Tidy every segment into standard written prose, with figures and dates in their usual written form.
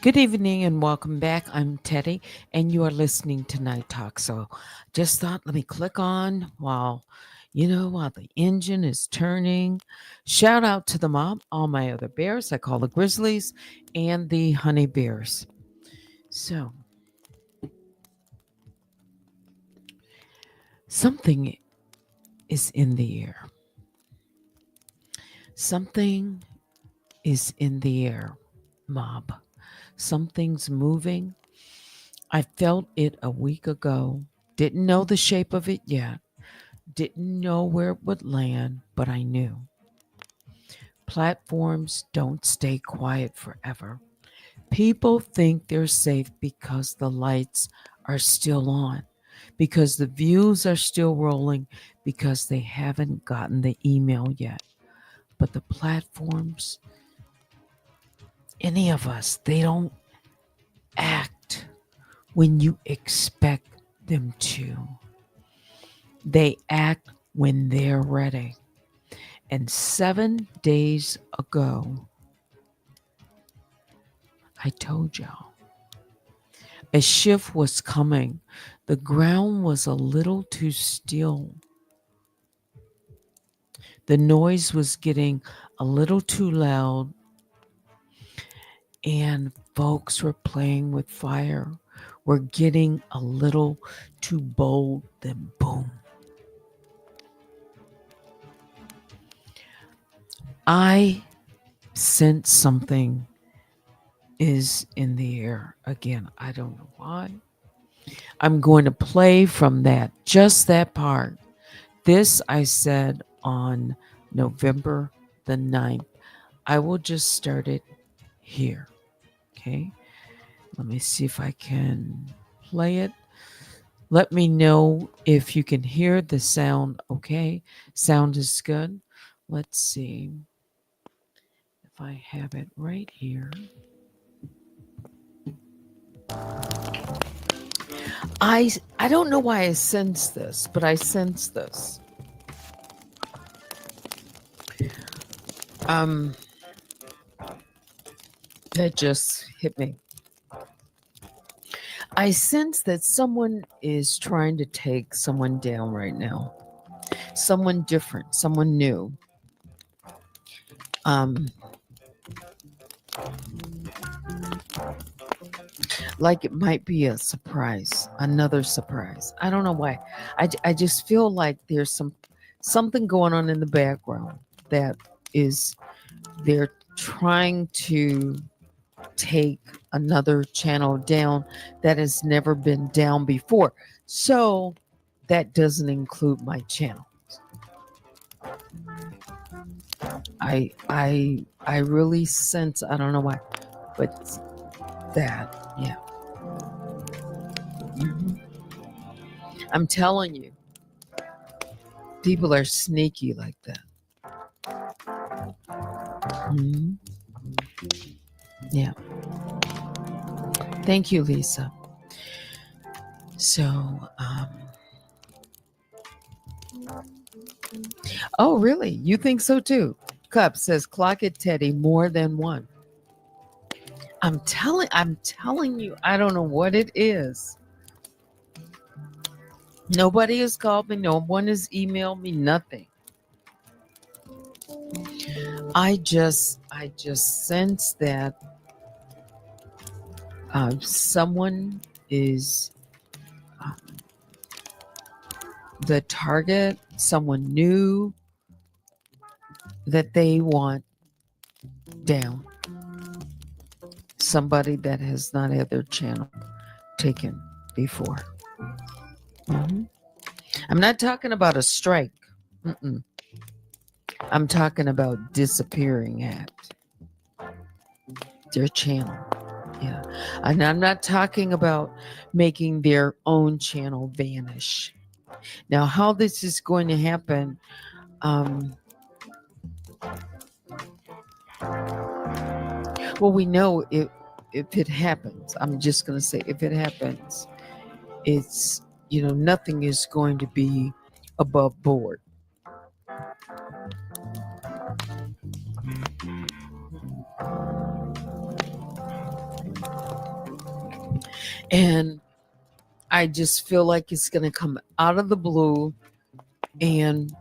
Good evening and welcome back. I'm Teddy, and you are listening to Night Talk. So, just thought let me click on while the engine is turning. Shout out to the mom, all my other bears. I call the grizzlies and the honey bears. So, something is in the air. Something is in the air, mob. Something's moving. I felt it a week ago. Didn't know the shape of it yet. Didn't know where it would land, but I knew. Platforms don't stay quiet forever. People think they're safe because the lights are still on, because the views are still rolling, because they haven't gotten the email yet. But the platforms, any of us, they don't act when you expect them to. They act when they're ready. And 7 days ago, I told y'all a shift was coming. The ground was a little too still. The noise was getting a little too loud, and folks were playing with fire. Were getting a little too bold, then boom. I sense something is in the air again. I don't know why. I'm going to play from just that part. This I said on November the 9th. I will just start it here. Okay. Let me see if I can play it. Let me know if you can hear the sound. Okay. Sound is good. Let's see if I have it right here. I don't know why I sense this, but I sense this. Um that just hit me. I sense that someone is trying to take someone down right now. Someone different, someone new. Um like it might be a surprise, another surprise. I don't know why. I just feel like there's something going on in the background that is they're trying to take another channel down that has never been down before. So that doesn't include my channel. I really sense, I don't know why, but that, yeah. Mhm. I'm telling you, people are sneaky like that. Mhm. Yeah. Thank you, Lisa. So, oh, really? You think so too? Cup says, clock it, Teddy, more than one. I'm telling you, I don't know what it is. Nobody has called me. No one has emailed me. Nothing. I just sense that someone is um, the target. Someone new that they want down. Somebody that has not had their channel taken before. Mhm. I'm not talking about a strike. Mm-mm. I'm talking about disappearing at their channel. Yeah. And I'm not talking about making their own channel vanish. Now, how this is going to happen, um, well, we know if it happens, I'm just going to say if it happens, it's, nothing is going to be above board. And I just feel like it's going to come out of the blue, and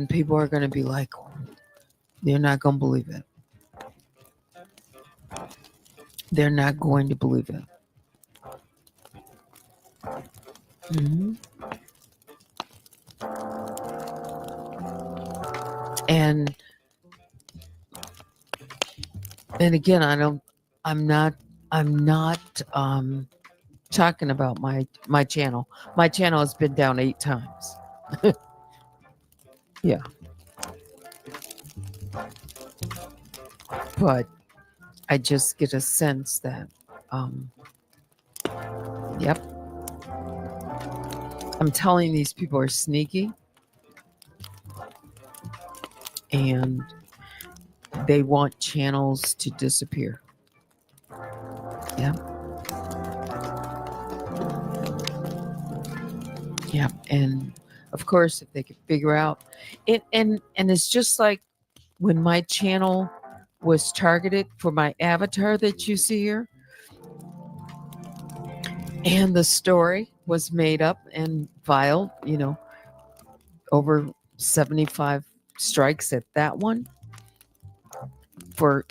people are going to be like, they're not going to believe it. They're not going to believe it. Mm-hmm. And again, I'm not talking about my channel. My channel has been down 8 times. Yeah. But I just get a sense that yep, I'm telling these people are sneaky, and they want channels to disappear. Yeah. Yeah. And of course, if they could figure out it, and it's just like when my channel was targeted for my avatar that you see here, and the story was made up and filed, over 75 strikes at that one.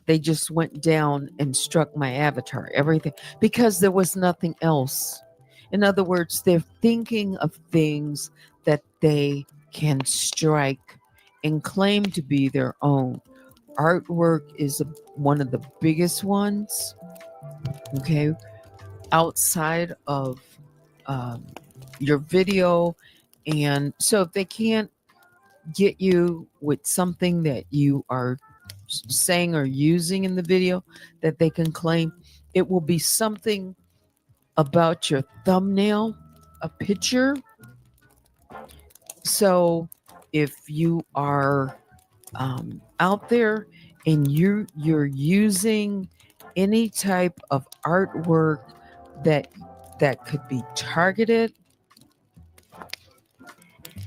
They just went down and struck my avatar, everything, because there was nothing else. In other words, they're thinking of things that they can strike and claim to be their own. Artwork is one of the biggest ones, okay, outside of your video. And so if they can't get you with something that you are saying or using in the video that they can claim, it will be something about your thumbnail, a picture. So if you are out there and you're using any type of artwork that could be targeted,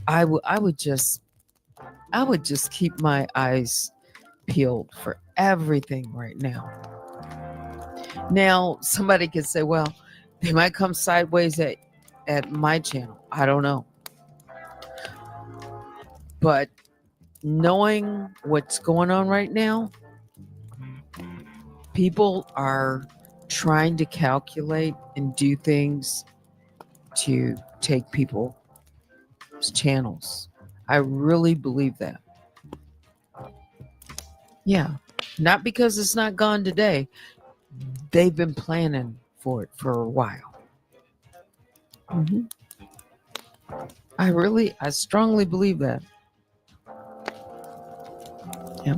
I would just keep my eyes peeled for everything right now. Now, somebody could say, well, they might come sideways at my channel. I don't know. But knowing what's going on right now, people are trying to calculate and do things to take people's channels. I really believe that. Yeah. Not because it's not gone today. They've been planning for it for a while. Mm-hmm. I strongly believe that. Yep.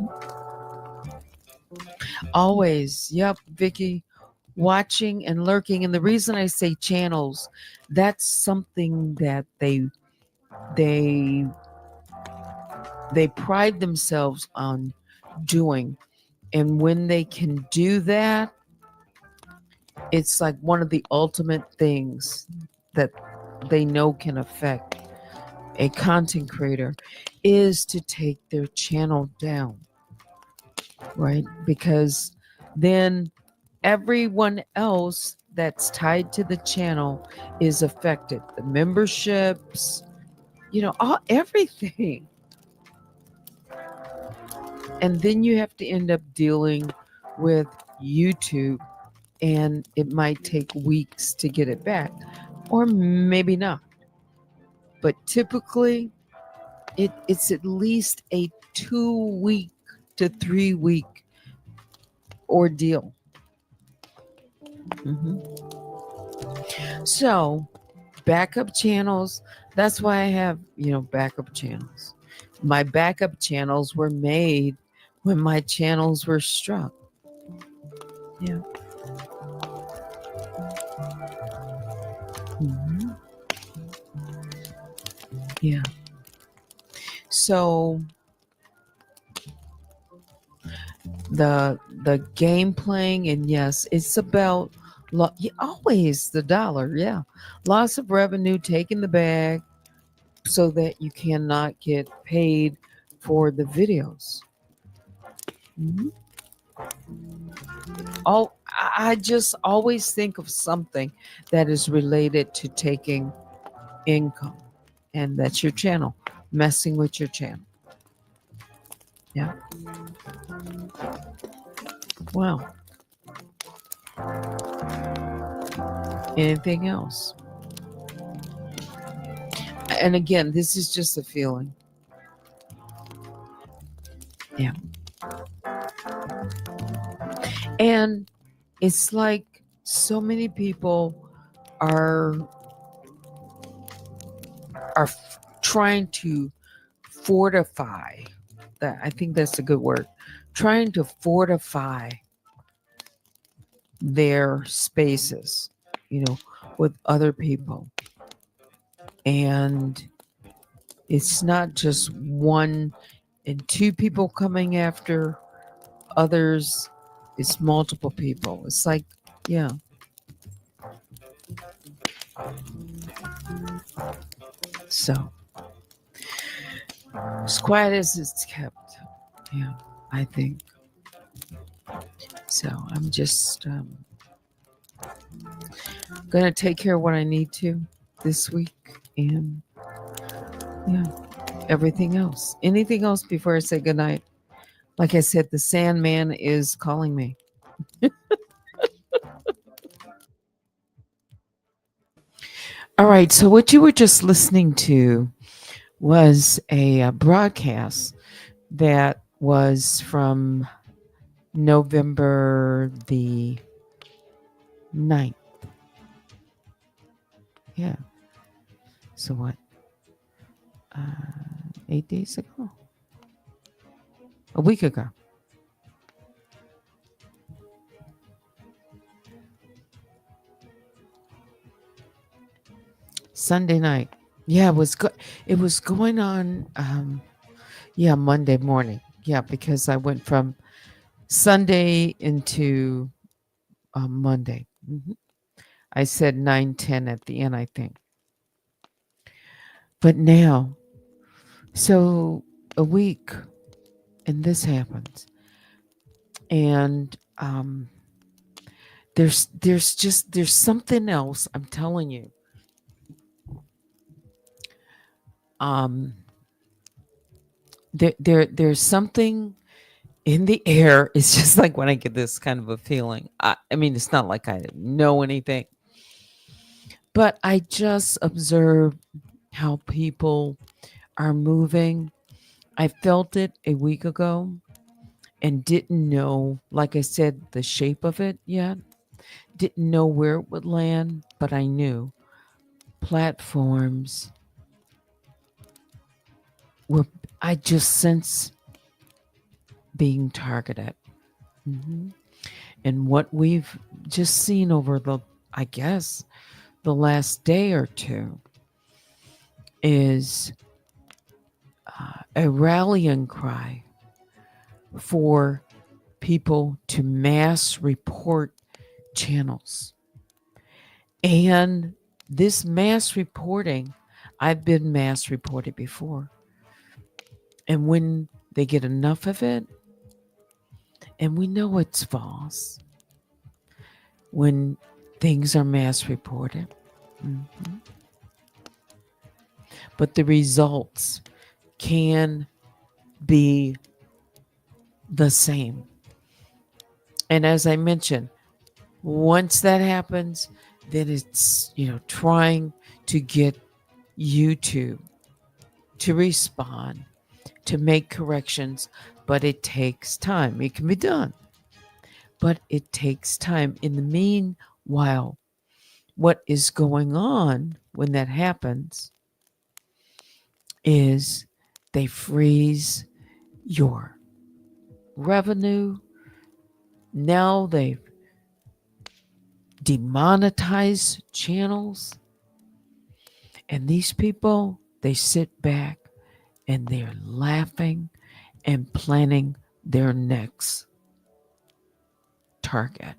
Always. Yep, Vicky. Watching and lurking. And the reason I say channels, that's something that they pride themselves on doing. And when they can do that, it's like one of the ultimate things that they know can affect a content creator is to take their channel down, right? Because then everyone else that's tied to the channel is affected. The memberships, everything. And then you have to end up dealing with YouTube, and it might take weeks to get it back, or maybe not. But typically, it's at least a 2-week to 3-week ordeal. Mm-hmm. So, backup channels, that's why I have, backup channels. My backup channels were made when my channels were struck. Yeah. Mm-hmm. Yeah. So the game playing, and yes, it's about always the dollar. Yeah. Loss of revenue, taking the bag so that you cannot get paid for the videos. Mm-hmm. I just always think of something that is related to taking income. And that's your channel, messing with your channel. Yeah. Well, anything else? And again, this is just a feeling. Yeah. And it's like so many people are trying to fortify that. I think that's a good word. Trying to fortify their spaces, with other people. And it's not just one and two people coming after others, it's multiple people. It's like, yeah. So, as quiet as it's kept, yeah, I think. So, I'm just going to take care of what I need to this week and, yeah, everything else. Anything else before I say goodnight? Like I said, the Sandman is calling me. All right. So, what you were just listening to was a broadcast that was from November the 9th. Yeah. So, what? 8 days ago? A week ago. Sunday night. Yeah, it was going on yeah, Monday morning. Yeah, because I went from Sunday into Monday. I said 9:10 at the end, I think. But now, so a week and this happens. And there's something else, I'm telling you. Um there's something in the air. It's just like when I get this kind of a feeling. I mean, it's not like I know anything, but I just observe how people are moving. I felt it a week ago and didn't know, like I said, the shape of it yet. Didn't know where it would land, but I knew platforms were, I just sense being targeted. Mhm. And what we've just seen over I guess, the last day or two is a rallying cry for people to mass report channels. And this mass reporting, I've been mass reported before. And when they get enough of it, and we know it's false, when things are mass reported, but the results can be the same. And as I mentioned, once that happens, then it's, trying to get YouTube to respond, to make corrections, but it takes time. It can be done, but it takes time. In the meanwhile, what is going on when that happens is they freeze your revenue. Now they've demonetized channels. And these people, they sit back and they're laughing and planning their next target.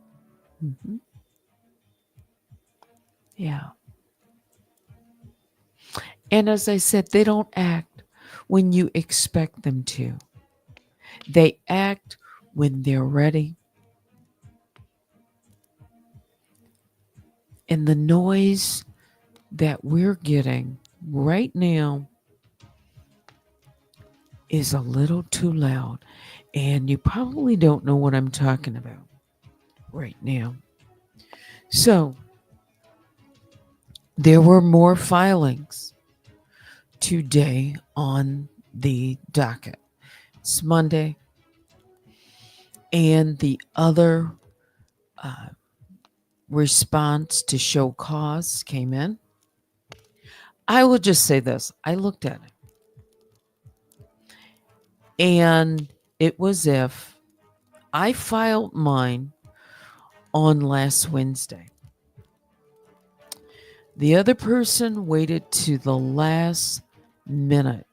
Yeah. And as I said, they don't act when you expect them to. They act when they're ready And the noise that we're getting right now is a little too loud. And you probably don't know what I'm talking about right now. So there were more filings today on the docket. It's Monday. And the other response to show cause came in. I will just say this. I looked at it. And it was if I filed mine on last Wednesday. The other person waited to the last minute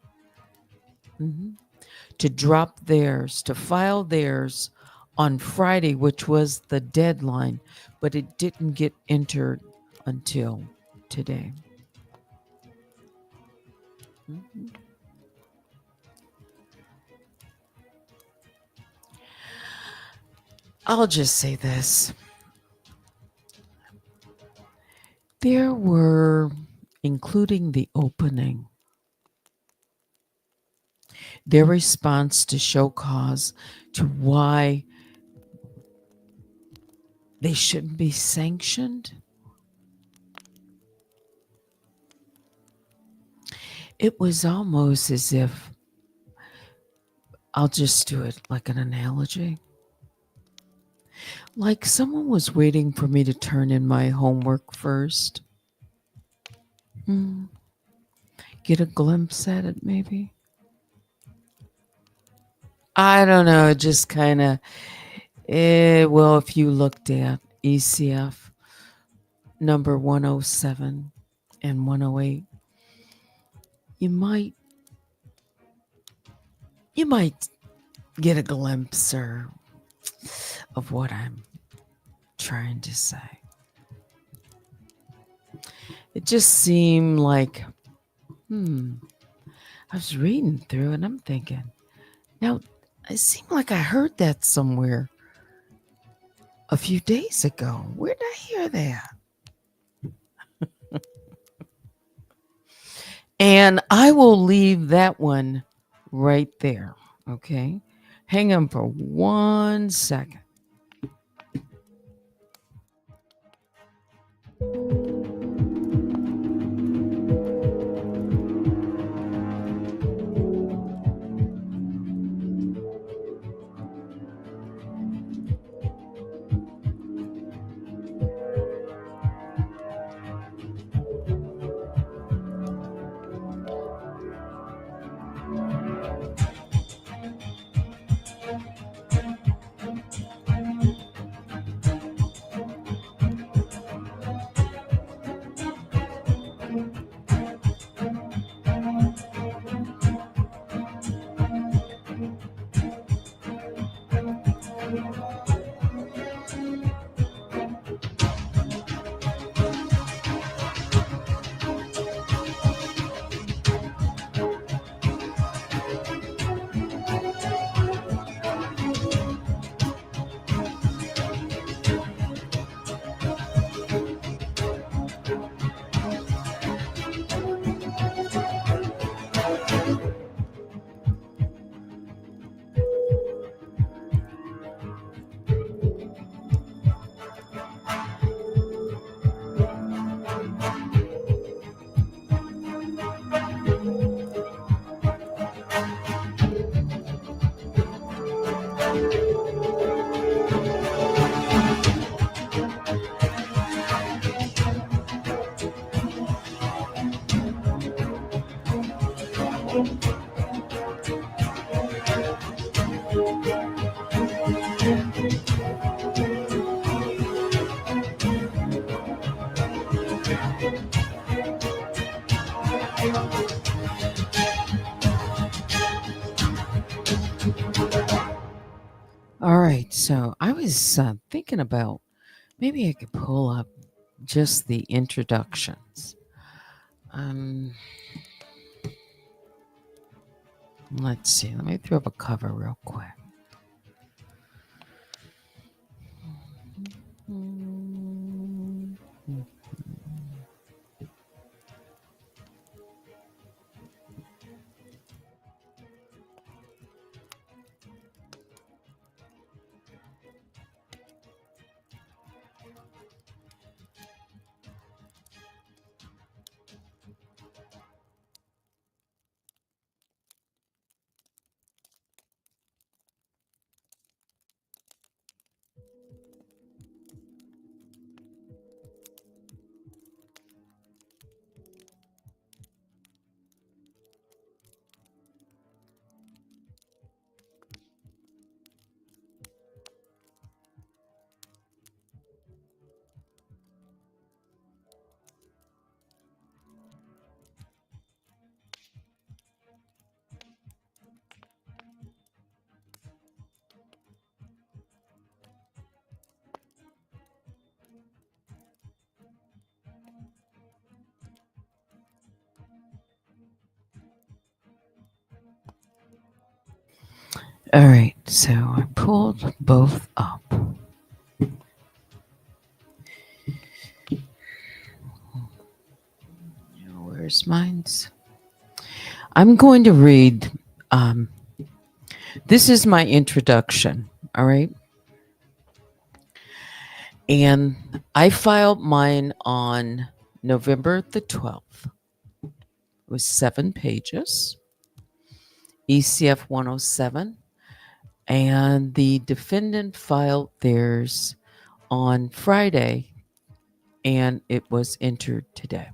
to drop theirs, to file theirs on Friday, which was the deadline, but it didn't get entered until today. I'll just say this. There were, including the opening, their response to show cause to why they shouldn't be sanctioned. It was almost as if, I'll just do it like an analogy. Like someone was waiting for me to turn in my homework first. Get a glimpse at it, maybe. I don't know. Just kind of, well, if you looked at ECF number 107 and 108, you might get a glimpse of what I'm trying to say. It just seemed like, I was reading through and I'm thinking, now, it seemed like I heard that somewhere a few days ago. Where did I hear that? And I will leave that one right there. Okay. Hang on for 1 second. All right. So I was thinking about maybe I could pull up just the introductions. Let's see. Let me throw up a cover real quick. All right, so I pulled both up. Where's mine's? I'm going to read. Um, this is my introduction. All right. And I filed mine on November the 12th. It was 7 pages, ECF 107. And the defendant filed theirs on Friday, and it was entered today.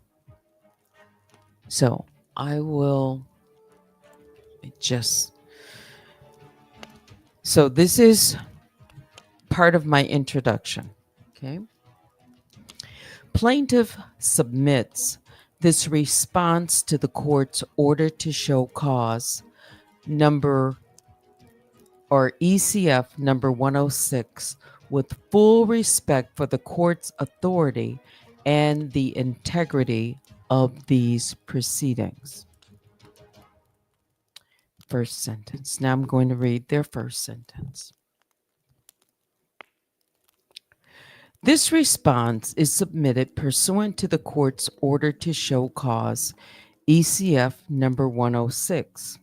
So I will just. So this is part of my introduction. Okay. Plaintiff submits this response to the court's order to show cause number or ECF number 106 with full respect for the court's authority and the integrity of these proceedings. First sentence. Now I'm going to read their first sentence. This response is submitted pursuant to the court's order to show cause, ECF number 106.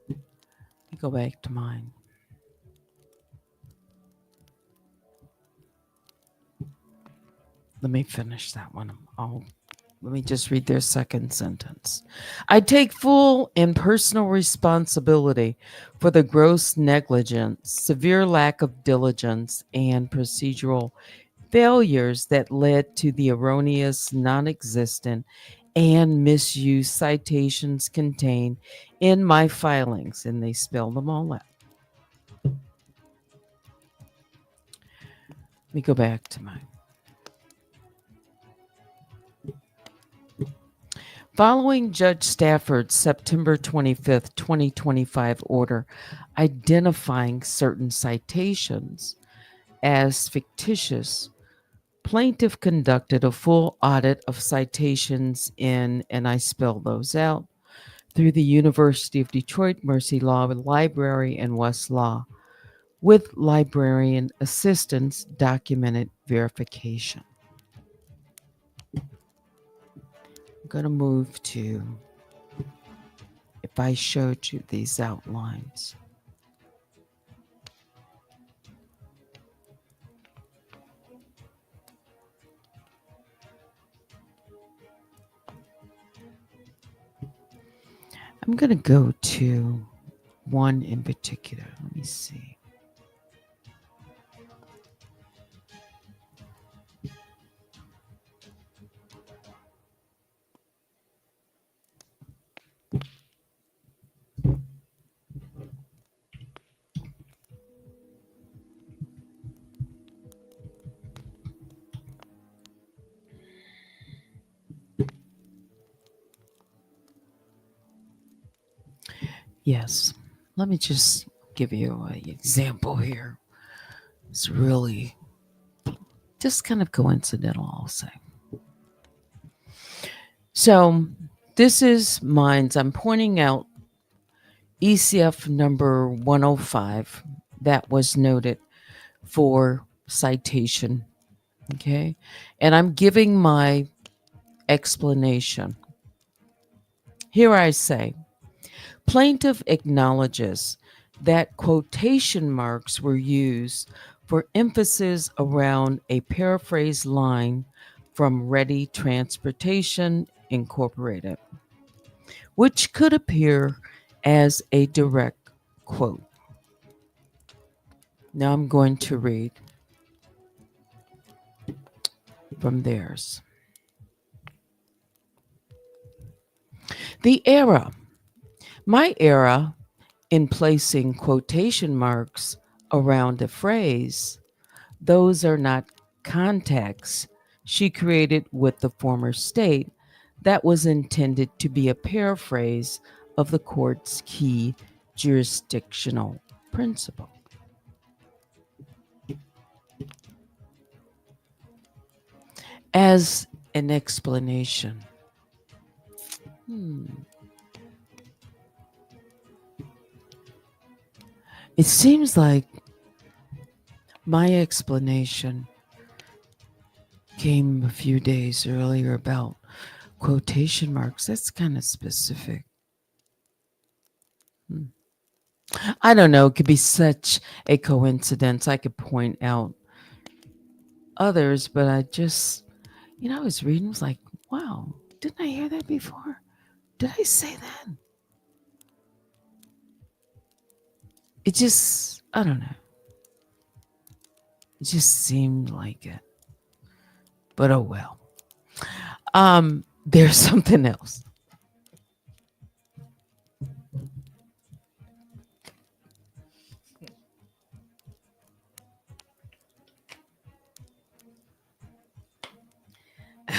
Let me go back to mine. Let me finish that one. Let me just read their second sentence. I take full and personal responsibility for the gross negligence, severe lack of diligence, and procedural failures that led to the erroneous, non existent, and misused citations contained in my filings. And they spell them all out. Let me go back to mine. Following Judge Stafford's September 25th, 2025 order identifying certain citations as fictitious, plaintiff conducted a full audit of citations in, and I spell those out, through the University of Detroit Mercy Law Library and Westlaw with librarian assistance documented verification. I'm going to move to, if I showed you these outlines. I'm going to go to one in particular. Let me see. Yes, let me just give you an example here. It's really just kind of coincidental, I'll say. So this is mine's. I'm pointing out ECF number 105 that was noted for citation. Okay. And I'm giving my explanation. Here I say, plaintiff acknowledges that quotation marks were used for emphasis around a paraphrased line from Ready Transportation Incorporated, which could appear as a direct quote. Now I'm going to read from theirs. The error. My error in placing quotation marks around a phrase, those are not contacts she created with the former state that was intended to be a paraphrase of the court's key jurisdictional principle. As an explanation, Hmm. It seems like my explanation came a few days earlier about quotation marks. That's kind of specific. Hmm. I don't know. It could be such a coincidence. I could point out others, but I just, I was reading, was like, wow, didn't I hear that before? Did I say that? It just, I don't know. It just seemed like it. But oh well. There's something else.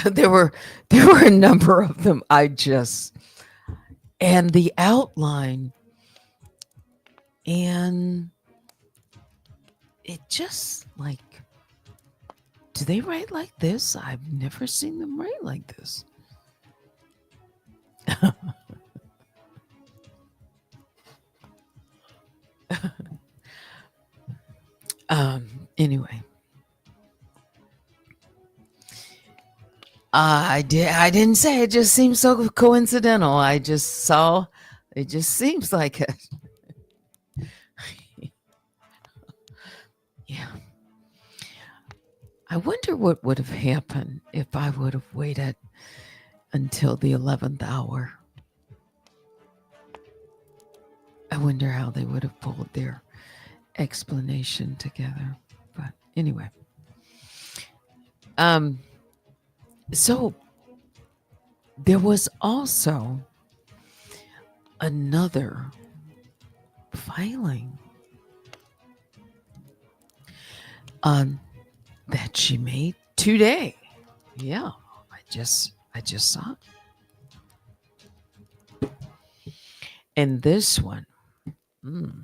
there were there were a number of them. And the outline, and it just like, do they write like this? I've never seen them write like this. Anyway, I didn't say it. Just seems so coincidental. I just saw. It just seems like it. Yeah. I wonder what would have happened if I would have waited until the 11th hour. I wonder how they would have pulled their explanation together. But anyway. So there was also another filing that she made today. Yeah, I just saw it. And this one, and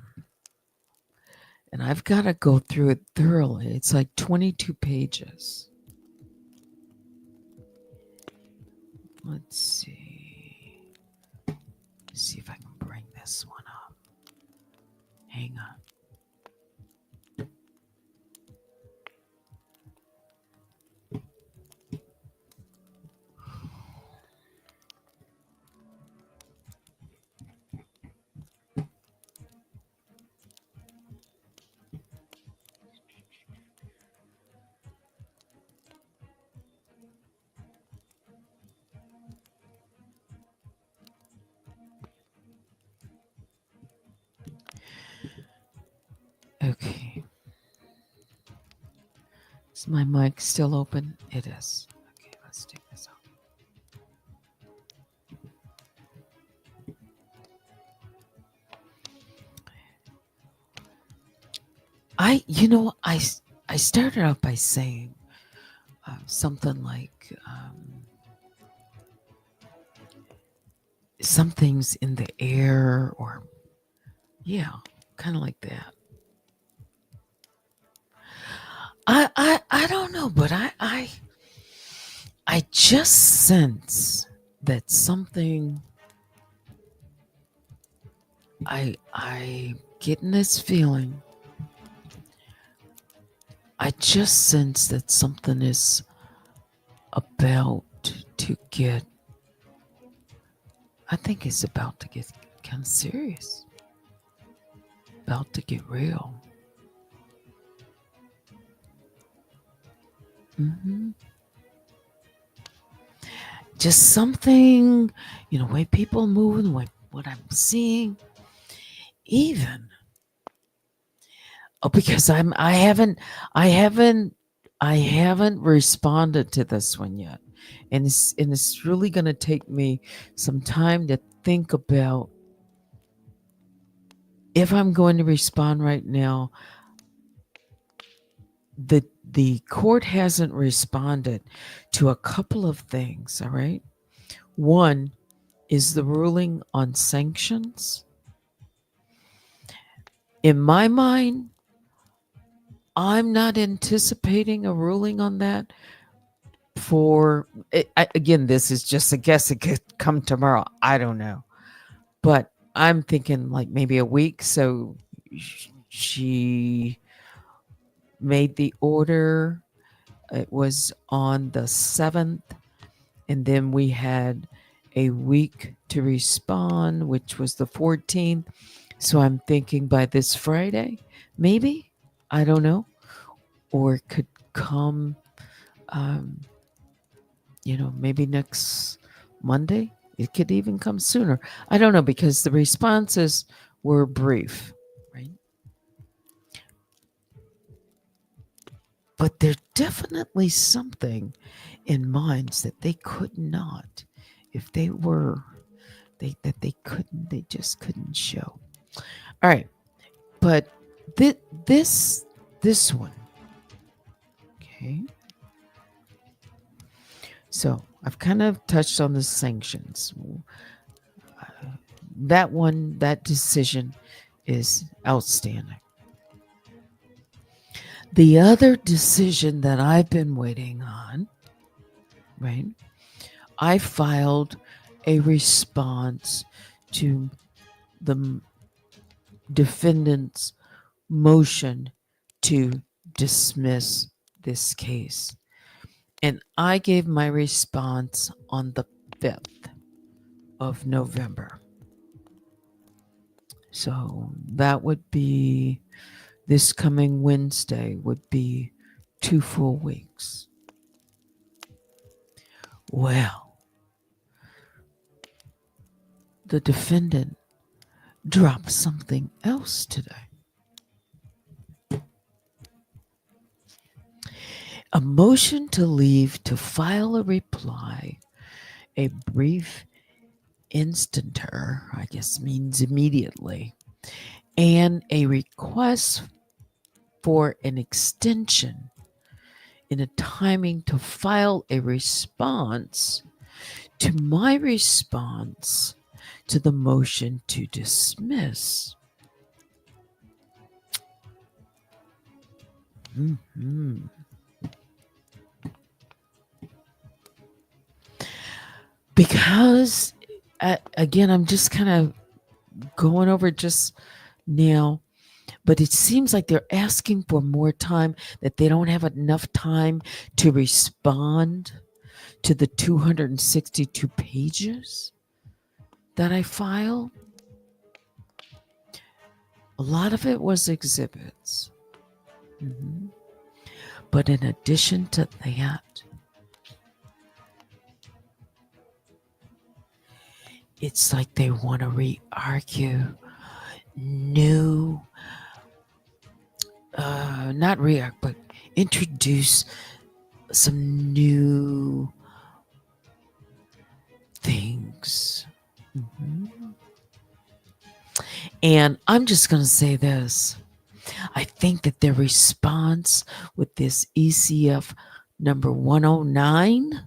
I've got to go through it thoroughly. It's like 22 pages. Let's see. See if I can bring this one up. Hang on. Okay. Is my mic still open? It is. Okay, let's take this out. I started out by saying something like something's in the air, or yeah, kind of like that. I don't know, but I just sense that something. I getting this feeling. I just sense that something is about to get. I think it's about to get kind of serious. About to get real. Just something, way people moving, what I'm seeing, even. Oh, because I haven't responded to this one yet, and it's really going to take me some time to think about if I'm going to respond right now. The court hasn't responded to a couple of things. All right, one is the ruling on sanctions. In my mind, I'm not anticipating a ruling on that again, this is just a guess. It could come tomorrow. I don't know. But I'm thinking like maybe a week. So she made the order. It was on the 7th. And then we had a week to respond, which was the 14th. So I'm thinking by this Friday, maybe. I don't know. Or it could come, um, maybe next Monday. It could even come sooner. I don't know because the responses were brief, right? But there's definitely something in minds that they could not, if they were, they couldn't, they just couldn't show. All right, but this one, okay. So I've kind of touched on the sanctions. That decision is outstanding. The other decision that I've been waiting on, right? I filed a response to the defendant's motion to dismiss this case. And I gave my response on the 5th of November. So that would be this coming Wednesday, would be 2 full weeks. Well, the defendant dropped something else today. A motion to leave to file a reply, a brief instanter, I guess means immediately, and a request for an extension in a timing to file a response to my response to the motion to dismiss. Because, again, I'm just kind of going over just now, but it seems like they're asking for more time, that they don't have enough time to respond to the 262 pages that I filed. A lot of it was exhibits. But in addition to that, it's like they want to re-argue new, not re-argue, but introduce some new things. And I'm just going to say this. I think that their response with this ECF number 109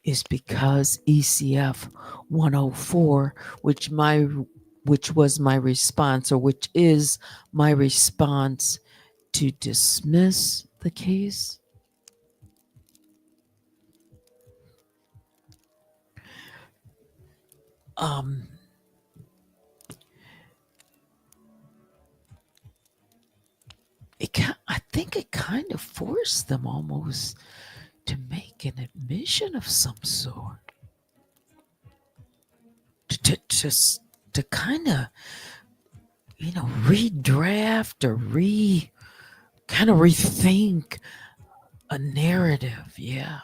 is because ECF 104, which was my response, or which is my response to dismiss the case, I think it kind of forced them almost to make an admission of some sort. To kind of, redraft or kind of rethink a narrative. Yeah.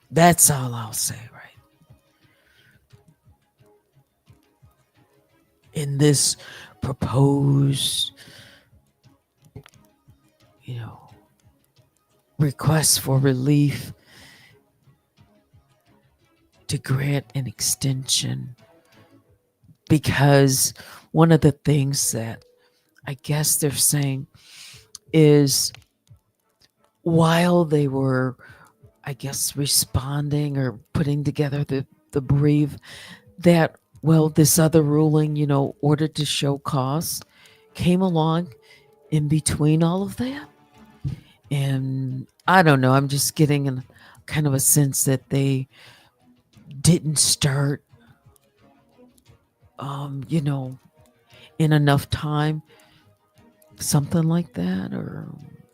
That's all I'll say, right? In this proposed, request for relief to grant an extension, because one of the things that I guess they're saying is, while they were, I guess, responding or putting together the brief, that, well, this other ruling, order to show cause, came along in between all of that. And I don't know, I'm just getting kind of a sense that they didn't start, you know, in enough time, something like that, or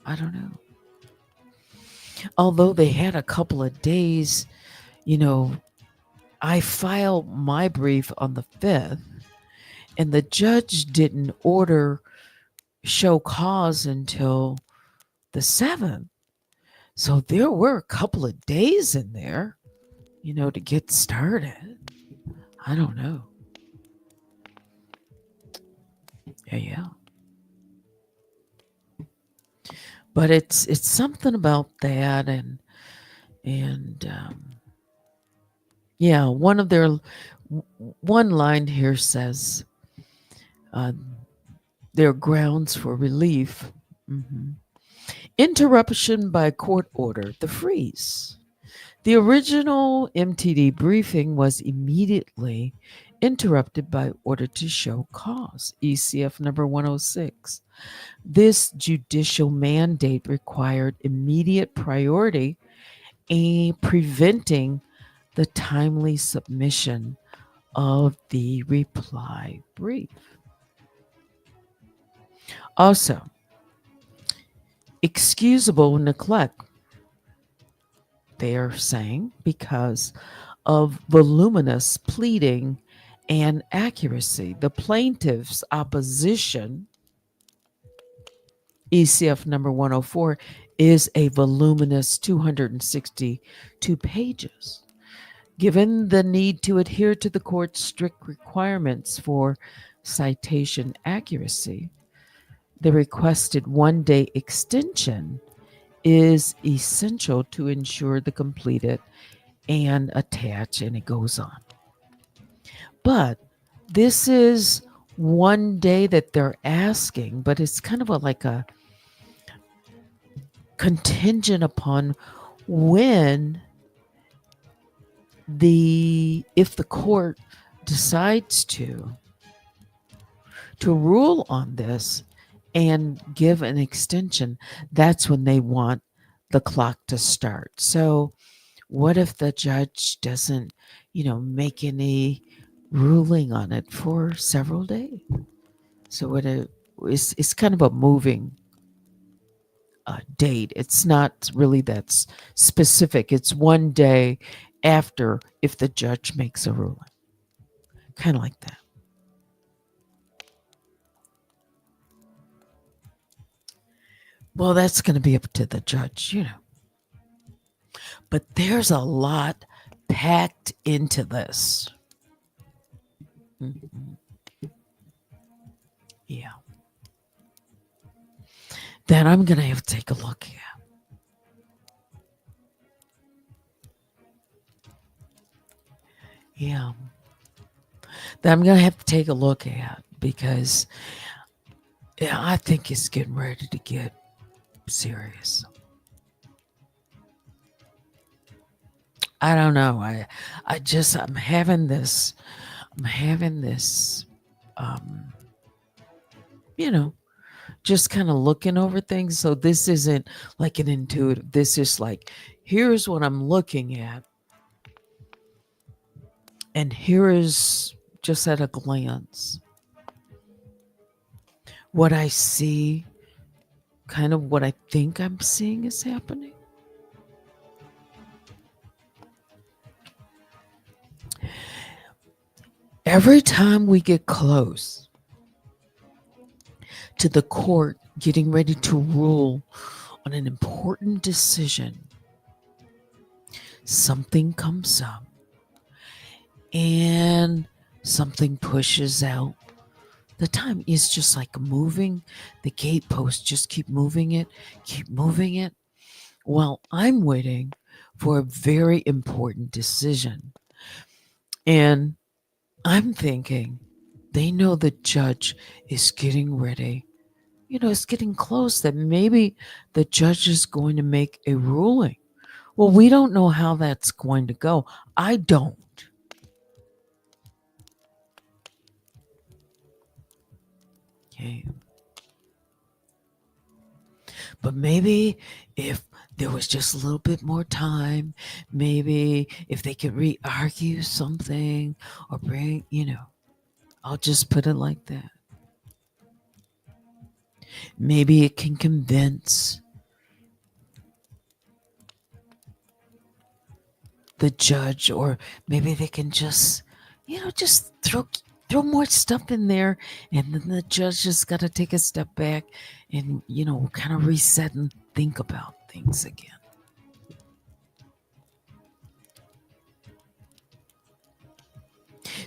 I don't know. Although they had a couple of days, you know, I filed my brief on the 5th, and the judge didn't order show cause until the 7th. So there were a couple of days in there, to get started. I don't know. Yeah, yeah. But it's something about that, and yeah, one line here says, uh, there are grounds for relief. Mhm. Interruption by court order, the freeze. The original MTD briefing was immediately interrupted by order to show cause, ECF number 106. This judicial mandate required immediate priority and preventing the timely submission of the reply brief. Also, excusable neglect, they are saying, because of voluminous pleading and accuracy. The plaintiff's opposition, ECF number 104, is a voluminous 262 pages. Given the need to adhere to the court's strict requirements for citation accuracy, the requested 1-day extension is essential to ensure the completed and attach, and it goes on. But this is one day that they're asking, but it's kind of like a contingent upon when if the court decides to rule on this and give an extension, that's when they want the clock to start. So what if the judge doesn't, make any ruling on it for several days? So it's kind of a moving date. It's not really that specific. It's one day after if the judge makes a ruling, kind of like that. Well, that's going to be up to the judge. But there's a lot packed into this. Mhm. Yeah. That I'm going to have to take a look at. Yeah. That I'm going to have to take a look at because yeah, I think it's getting ready to get serious. I don't know. I'm having this um you know just kind of looking over things. So this isn't like an intuitive. This is like, here's what I'm looking at, and here is just at a glance what I see, kind of what I think I'm seeing is happening. Every time we get close to the court getting ready to rule on an important decision, something comes up and something pushes out. The time is just like moving the gatepost, just keep moving it, keep moving it. Well, I'm waiting for a very important decision. And I'm thinking they know the judge is getting ready. It's getting close that maybe the judge is going to make a ruling. Well, we don't know how that's going to go. I don't. Okay. But But maybe if there was just a little bit more time, maybe if they could re-argue something or bring, I'll just put it like that. Maybe it can convince the judge, or maybe they can just, just throw more stuff in there, and then the judge just got to take a step back and kind of reset and think about things again.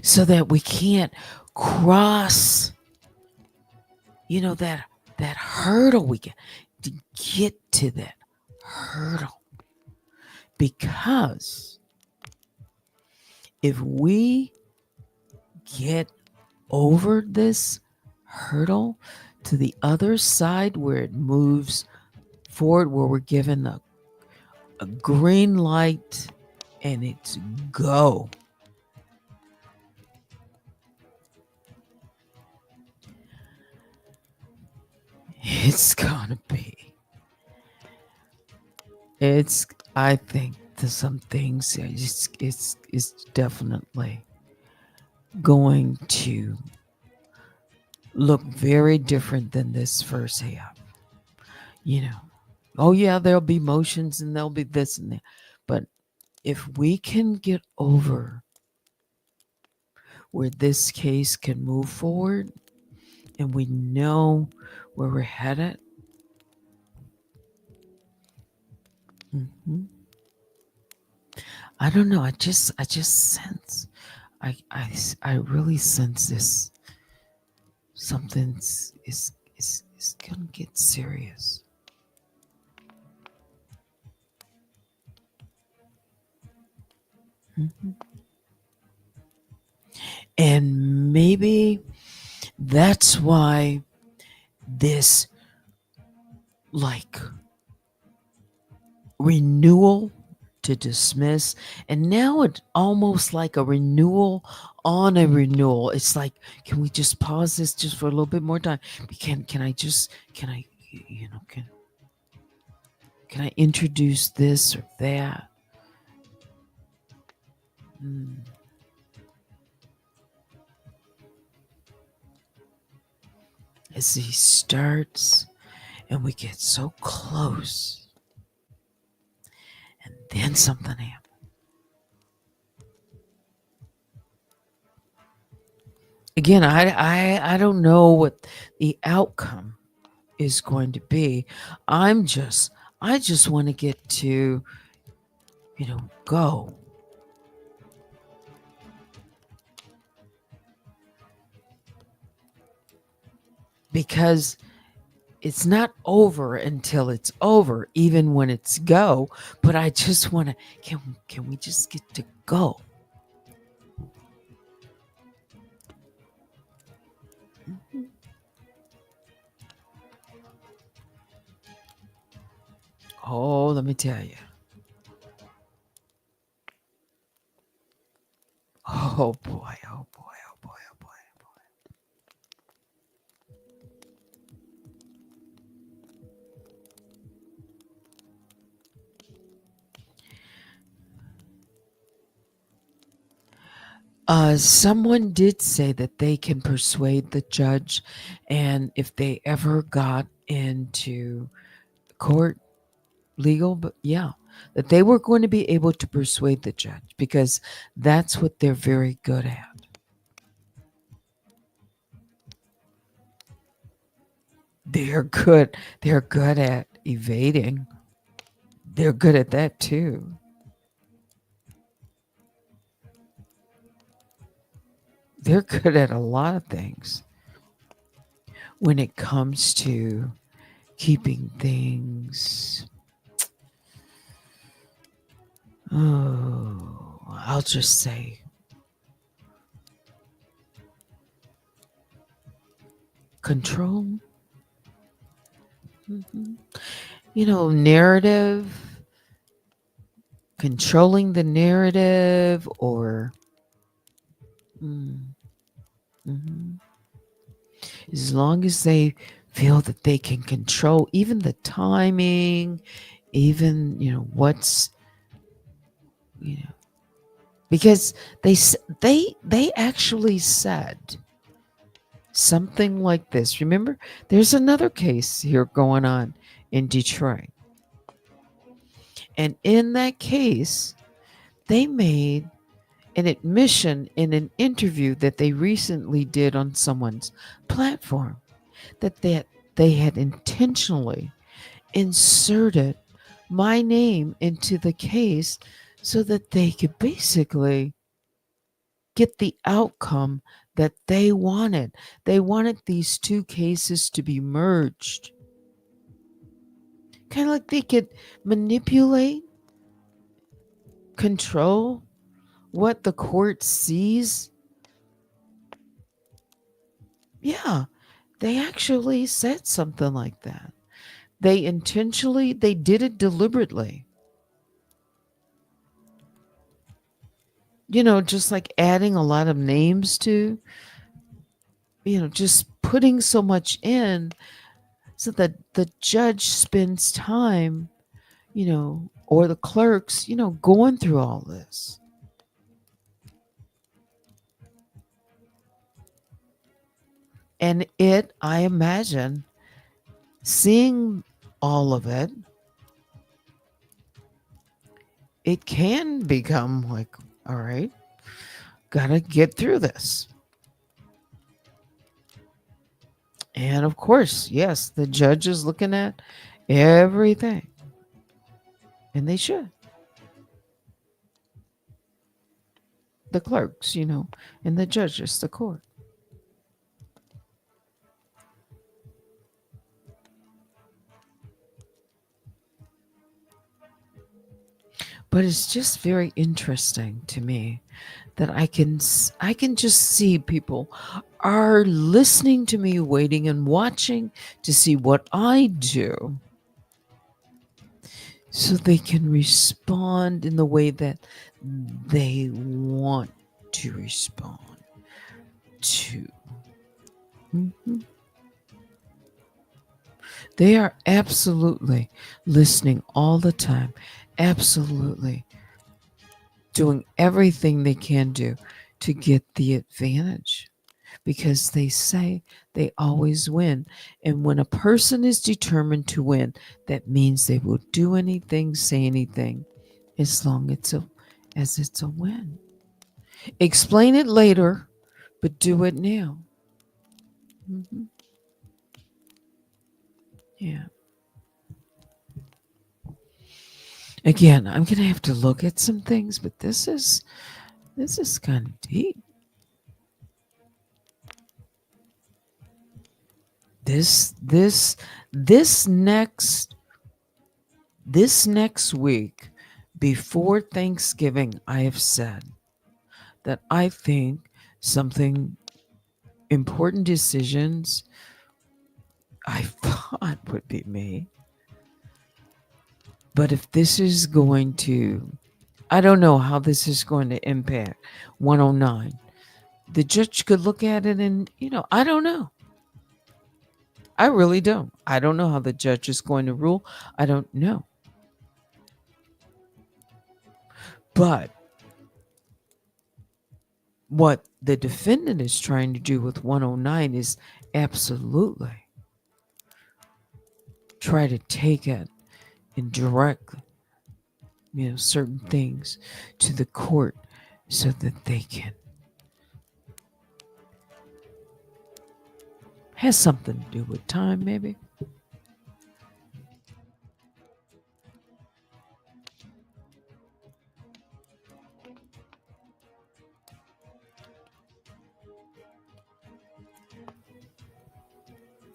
So that we can't cross, that hurdle we get to get to that hurdle. Because if we get over this hurdle to the other side where it moves forward, where we're given a green light and it's go. It's gonna be. I think there's some things. It's definitely going to look very different than this first half. Oh yeah, there'll be motions and there'll be this and that, but if we can get over where this case can move forward and we know where we're headed. I don't know. I just sense. I really sense this. Something's is gonna get serious. And maybe that's why this renewal to dismiss, and now it's almost like a renewal on a renewal. It's like, can we just pause this just for a little bit more time? Can I can I introduce this or that? As he starts and we get so close, and then something happens. Again, I don't know what the outcome is going to be. I just want to get to, go. Because it's not over until it's over, even when it's go. But I just want to, can we just get to go? Oh, let me tell you. Oh boy, oh boy, oh boy, oh boy, oh boy. Someone did say that they can persuade the judge, and if they ever got into court legal, but yeah, that they were going to be able to persuade the judge because that's what they're very good at. They're good. They're good at evading. They're good at that too. They're good at a lot of things when it comes to keeping things. Oh, I'll just say control. Narrative, controlling the narrative, or as long as they feel that they can control even the timing, even, what's, you know, because they actually said something like this. Remember, there's another case here going on in Detroit. And in that case, they made an admission in an interview that they recently did on someone's platform that they had intentionally inserted my name into the case so that they could basically get the outcome that they wanted. They wanted these two cases to be merged. Kind of like they could manipulate, control what the court sees. Yeah, they actually said something like that. They did it deliberately. Just like adding a lot of names to, just putting so much in so that the judge spends time, or the clerks, going through all this. And I imagine, seeing all of it, it can become like, all right, gotta get through this. And of course, yes, the judge is looking at everything. And they should. The clerks, and the judges, the court. But it's just very interesting to me that I can just see people are listening to me, waiting and watching to see what I do so they can respond in the way that they want to respond to. Mhm. They are absolutely listening all the time, absolutely doing everything they can do to get the advantage, because they say they always win. And when a person is determined to win, that means they will do anything, say anything, as long as it's a win. Explain it later, but do it now. Mhm. Yeah. Again, I'm gonna have to look at some things, but this is kind of deep. This this this next week, before Thanksgiving, I have said that I think something important decisions I thought would be made. But if this is going to, I don't know how this is going to impact 109. The judge could look at it and, I don't know. I really don't. I don't know how the judge is going to rule. I don't know. But what the defendant is trying to do with 109 is absolutely try to take it and direct, certain things to the court so that they can has something to do with time, maybe.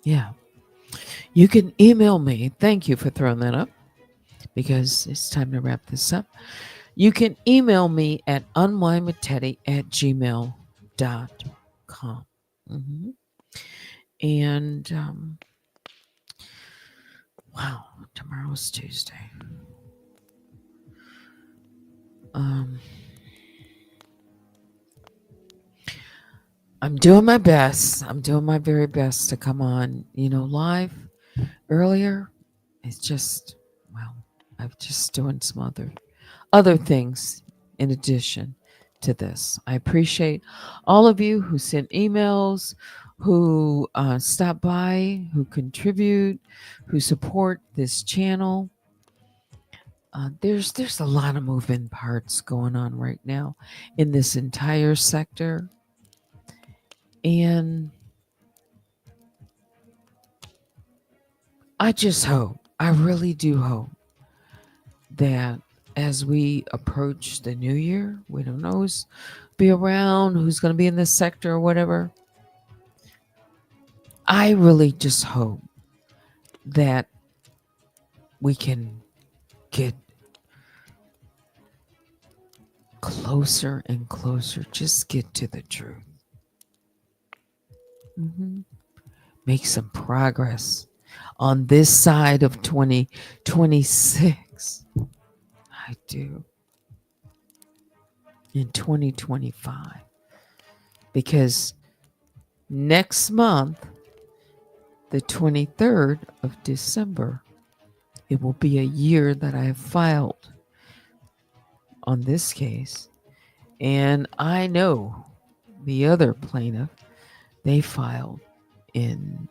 Yeah. You can email me. Thank you for throwing that up, because it's time to wrap this up. You can email me at unwindwithteddy@gmail.com. Mm-hmm. And wow, tomorrow's Tuesday. Um, I'm doing my best. I'm doing my very best to come on, live earlier. It's just, well, I'm just doing some other things in addition to this. I appreciate all of you who sent emails, who stop by, who contribute, who support this channel. There's a lot of moving parts going on right now in this entire sector, and I just hope, I really do hope that as we approach the new year, we don't know who's be around, who's going to be in this sector or whatever. I really just hope that we can get closer and closer, just get to the truth. hmm Make some progress on this side of 2026. I do. In 2025. Because next month, the 23rd of December, it will be a year that I have filed on this case. And I know the other plaintiff, they filed in,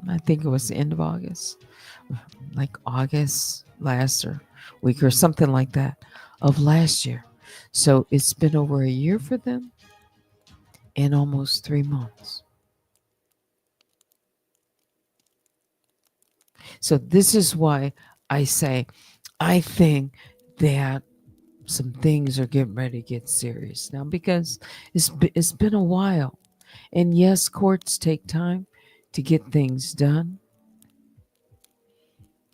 I think it was the end of August, like August last or week or something like that of last year. So it's been over a year for them and almost 3 months. So this is why I say I think that some things are getting ready to get serious now because it's been a while. And yes, courts take time to get things done.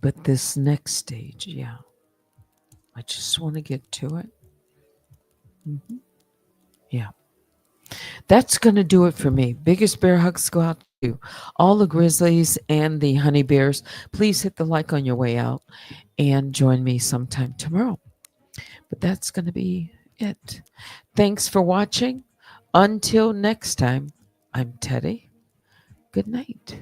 But this next stage, yeah, I just want to get to it. hmm Yeah. That's going to do it for me. Biggest bear hugs go out to all the grizzlies and the honey bears. Please hit the like on your way out and join me sometime tomorrow. But that's going to be it. Thanks for watching. Until next time, I'm Teddy. Good night.